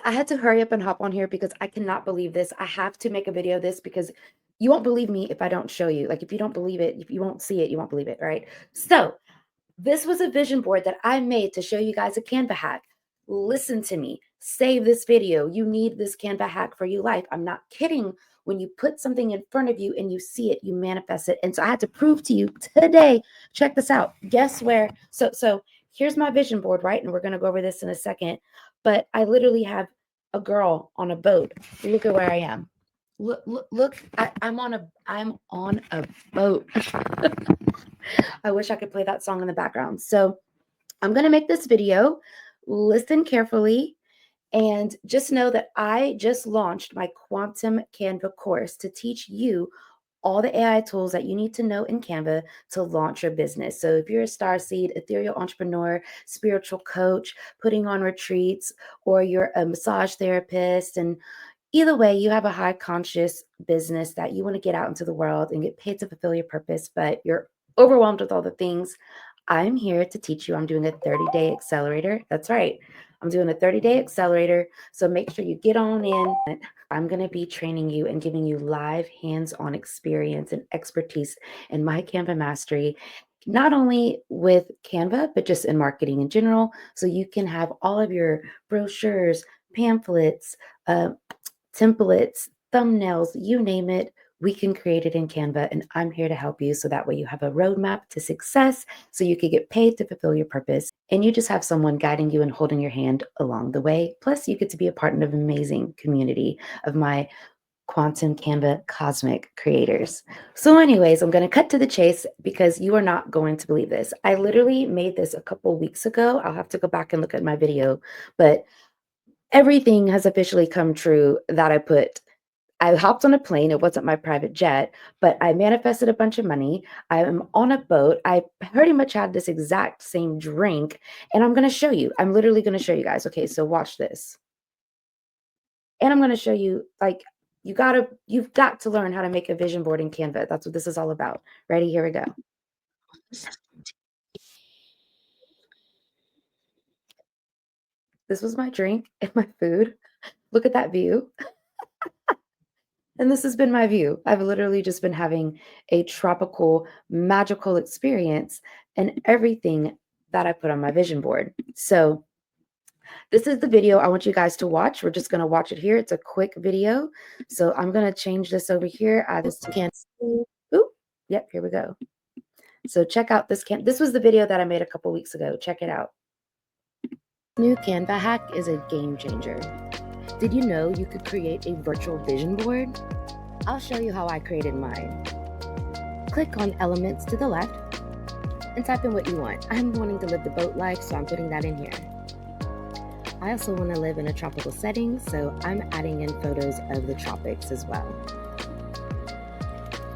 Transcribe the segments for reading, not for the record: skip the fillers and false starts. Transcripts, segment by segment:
I had to hurry up and hop on here because I cannot believe this. I have to make a video of this because you won't believe me if I don't show you. Like, if you don't believe it, if you won't see it, you won't believe it, right? So this was a vision board that I made to show you guys a Canva hack. Listen to me. Save this video. You need this Canva hack for your life. I'm not kidding. When you put something in front of you and you see it, you manifest it. And so I had to prove to you today. Check this out. Guess where? So here's my vision board, right? And we're going to go over this in a second. But I literally have a girl on a boat. Look at where I am. Look. I'm on a boat. I wish I could play that song in the background. So I'm going to make this video. Listen carefully and just know that I just launched my Quantum Canva course to teach you all the AI tools that you need to know in Canva to launch your business. So if you're a starseed, ethereal entrepreneur, spiritual coach, putting on retreats, or you're a massage therapist, and either way, you have a high conscious business that you want to get out into the world and get paid to fulfill your purpose, but you're overwhelmed with all the things, I'm here to teach you. I'm doing a 30-day accelerator. That's right. I'm doing a 30-day accelerator. So make sure you get on in. I'm going to be training you and giving you live hands-on experience and expertise in my Canva mastery, not only with Canva, but just in marketing in general. So you can have all of your brochures, pamphlets, templates, thumbnails, you name it, we can create it in Canva. And I'm here to help you so that way you have a roadmap to success so you can get paid to fulfill your purpose. And you just have someone guiding you and holding your hand along the way. Plus, you get to be a part of an amazing community of my Quantum Canva cosmic creators. So, anyways, I'm going to cut to the chase because you are not going to believe this. I literally made this a couple weeks ago. I'll have to go back and look at my video, but everything has officially come true that I hopped on a plane. It wasn't my private jet, but I manifested a bunch of money. I am on a boat. I pretty much had this exact same drink, and I'm going to show you. I'm literally going to show you guys. Okay, so watch this. And I'm going to show you, like, you've got to learn how to make a vision board in Canva. That's what this is all about. Ready? Here we go. This was my drink and my food. Look at that view. And this has been my view. I've literally just been having a tropical, magical experience and everything that I put on my vision board. So, this is the video I want you guys to watch. We're just going to watch it here. It's a quick video. So, I'm going to change this over here. I just can't see. Ooh, yep, here we go. So, check out this. This was the video that I made a couple weeks ago. Check it out. New Canva hack is a game changer. Did you know you could create a virtual vision board? I'll show you how I created mine. Click on elements to the left and type in what you want. I'm wanting to live the boat life, so I'm putting that in here. I also want to live in a tropical setting, so I'm adding in photos of the tropics as well.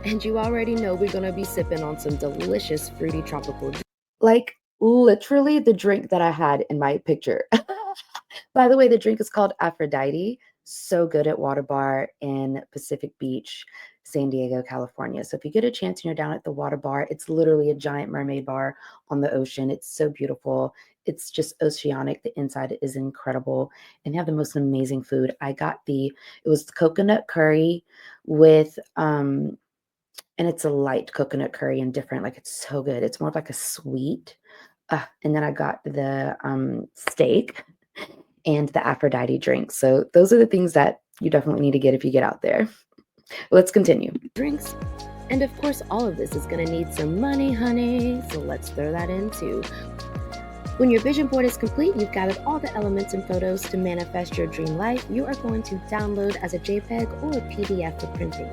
And you already know we're going to be sipping on some delicious fruity tropical, like literally the drink that I had in my picture. By the way, the drink is called Aphrodite. So good at Water Bar in Pacific Beach, San Diego, California. So if you get a chance and you're down at the Water Bar, it's literally a giant mermaid bar on the ocean. It's so beautiful. It's just oceanic. The inside is incredible. And they have the most amazing food. It was coconut curry with, and it's a light coconut curry and different. Like, it's so good. It's more of like a sweet. And then I got the steak and the Aphrodite drink. So those are the things that you definitely need to get if you get out there. Let's continue. Drinks. And of course, all of this is going to need some money, honey. So let's throw that in too. When your vision board is complete, you've gathered all the elements and photos to manifest your dream life. You are going to download as a JPEG or a PDF for printing.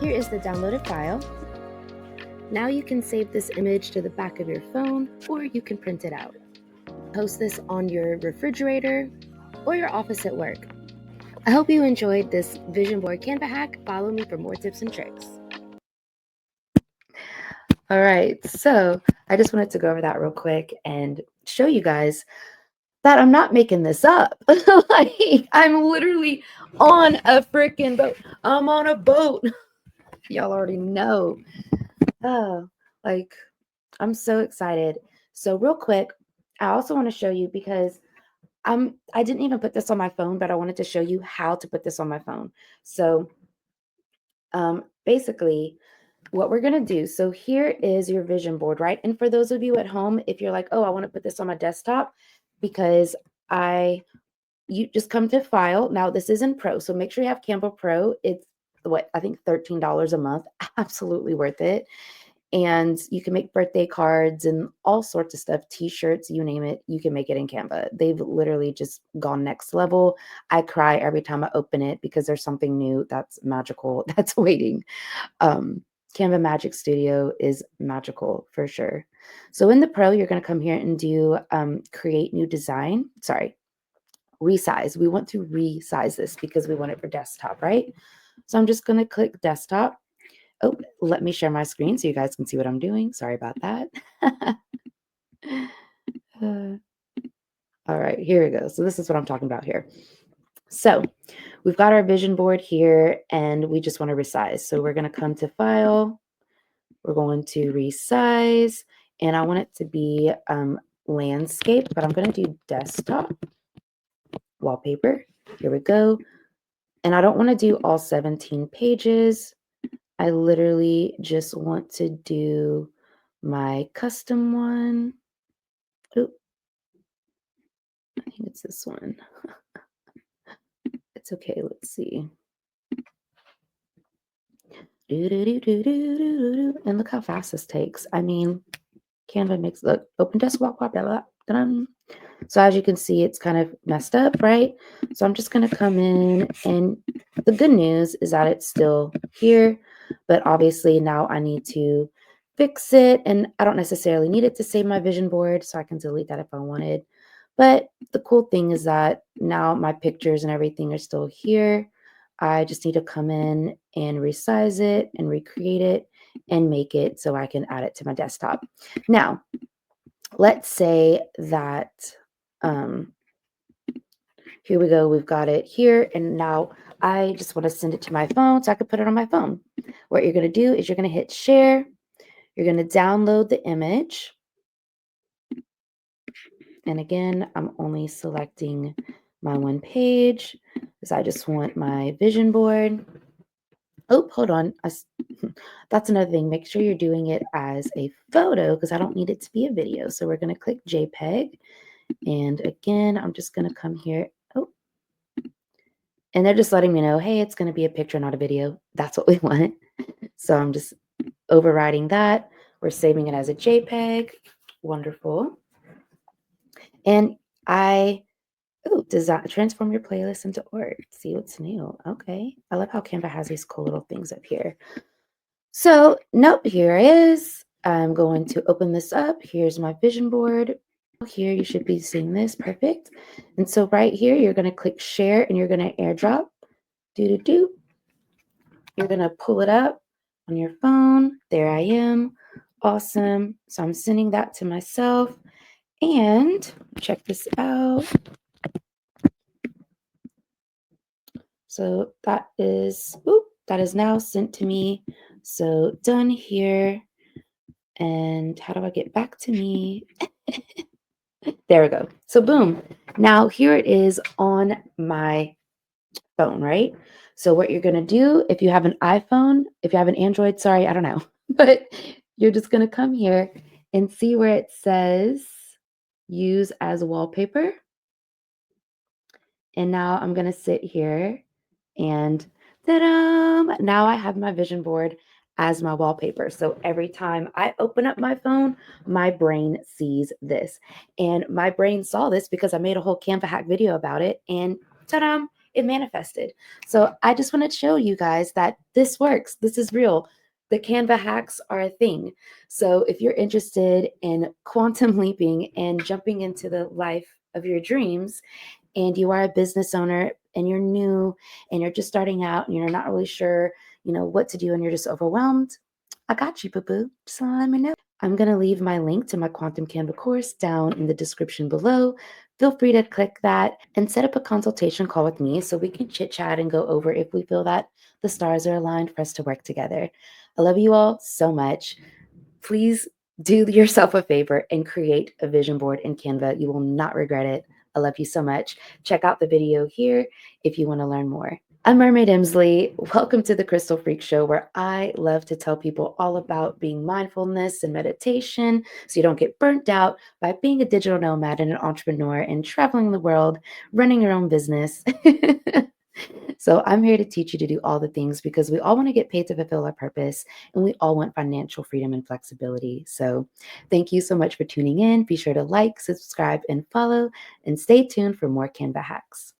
Here is the downloaded file. Now you can save this image to the back of your phone, or you can print it out. Post this on your refrigerator or your office at work. I hope you enjoyed this vision board Canva hack. Follow me for more tips and tricks. All right, so I just wanted to go over that real quick and show you guys that I'm not making this up. Like, I'm literally on a freaking boat. I'm on a boat. Y'all already know. Oh, like, I'm so excited. So real quick, I also want to show you because I didn't even put this on my phone, but I wanted to show you how to put this on my phone. So basically, what we're going to do, so here is your vision board, right? And for those of you at home, if you're like, oh, I want to put this on my desktop because you just come to File. Now, this is in Pro, so make sure you have Canva Pro. It's what I think $13 a month. Absolutely worth it. And you can make birthday cards and all sorts of stuff, t-shirts, you name it, you can make it in Canva. They've literally just gone next level. I cry every time I open it because there's something new that's magical that's waiting. Canva Magic Studio is magical for sure. So in the Pro, you're going to come here and do create new design. Sorry, resize. We want to resize this because we want it for desktop, right? So I'm just going to click desktop. Oh, let me share my screen so you guys can see what I'm doing. Sorry about that. All right, here we go. So this is what I'm talking about here. So we've got our vision board here and we just want to resize. So we're going to come to File. We're going to resize and I want it to be landscape, but I'm going to do desktop wallpaper. Here we go. And I don't want to do all 17 pages. I literally just want to do my custom one. Oh, I think it's this one. It's okay. Let's see. And look how fast this takes. I mean, Canva makes look open desktop wallpaper. So as you can see, it's kind of messed up, right? So I'm just going to come in and the good news is that it's still here, but obviously now I need to fix it and I don't necessarily need it to save my vision board, so I can delete that if I wanted. But the cool thing is that now my pictures and everything are still here. I just need to come in and resize it and recreate it and make it so I can add it to my desktop. Now, let's say that here we go. We've got it here. And now I just want to send it to my phone so I can put it on my phone. What you're going to do is you're going to hit share. You're going to download the image. And again, I'm only selecting my one page because I just want my vision board. Oh, hold on. That's another thing. Make sure you're doing it as a photo because I don't need it to be a video. So we're going to click JPEG. And again, I'm just going to come here. Oh, and they're just letting me know, hey, it's going to be a picture, not a video. That's what we want. So I'm just overriding that. We're saving it as a JPEG. Wonderful. And transform your playlist into art. See what's new. Okay. I love how Canva has these cool little things up here. So, nope, here it is. I'm going to open this up. Here's my vision board. Here you should be seeing this. Perfect. And so right here, you're going to click share and you're going to airdrop. You're going to pull it up on your phone. There I am. Awesome. So I'm sending that to myself. And check this out. So that is now sent to me. So done here. And how do I get back to me? There we go. So boom. Now here it is on my phone, right? So what you're going to do, if you have an iPhone, if you have an Android, sorry, I don't know, but you're just going to come here and see where it says use as wallpaper. And now I'm going to sit here and ta-da! Now I have my vision board as my wallpaper. So every time I open up my phone, my brain sees this. And my brain saw this because I made a whole Canva hack video about it and ta-da! It manifested. So I just want to show you guys that this works. This is real. The Canva hacks are a thing. So if you're interested in quantum leaping and jumping into the life of your dreams, and you are a business owner and you're new and you're just starting out and you're not really sure, what to do and you're just overwhelmed, I got you, boo-boo. Just let me know. I'm going to leave my link to my Quantum Canva course down in the description below. Feel free to click that and set up a consultation call with me so we can chit chat and go over if we feel that the stars are aligned for us to work together. I love you all so much. Please do yourself a favor and create a vision board in Canva. You will not regret it. I love you so much. Check out the video here if you want to learn more. I'm Mermaid Emsley. Welcome to the Crystal Freak Show, where I love to tell people all about being mindfulness and meditation so you don't get burnt out by being a digital nomad and an entrepreneur and traveling the world, running your own business. So I'm here to teach you to do all the things because we all want to get paid to fulfill our purpose and we all want financial freedom and flexibility. So thank you so much for tuning in. Be sure to like, subscribe, and follow, and stay tuned for more Canva hacks.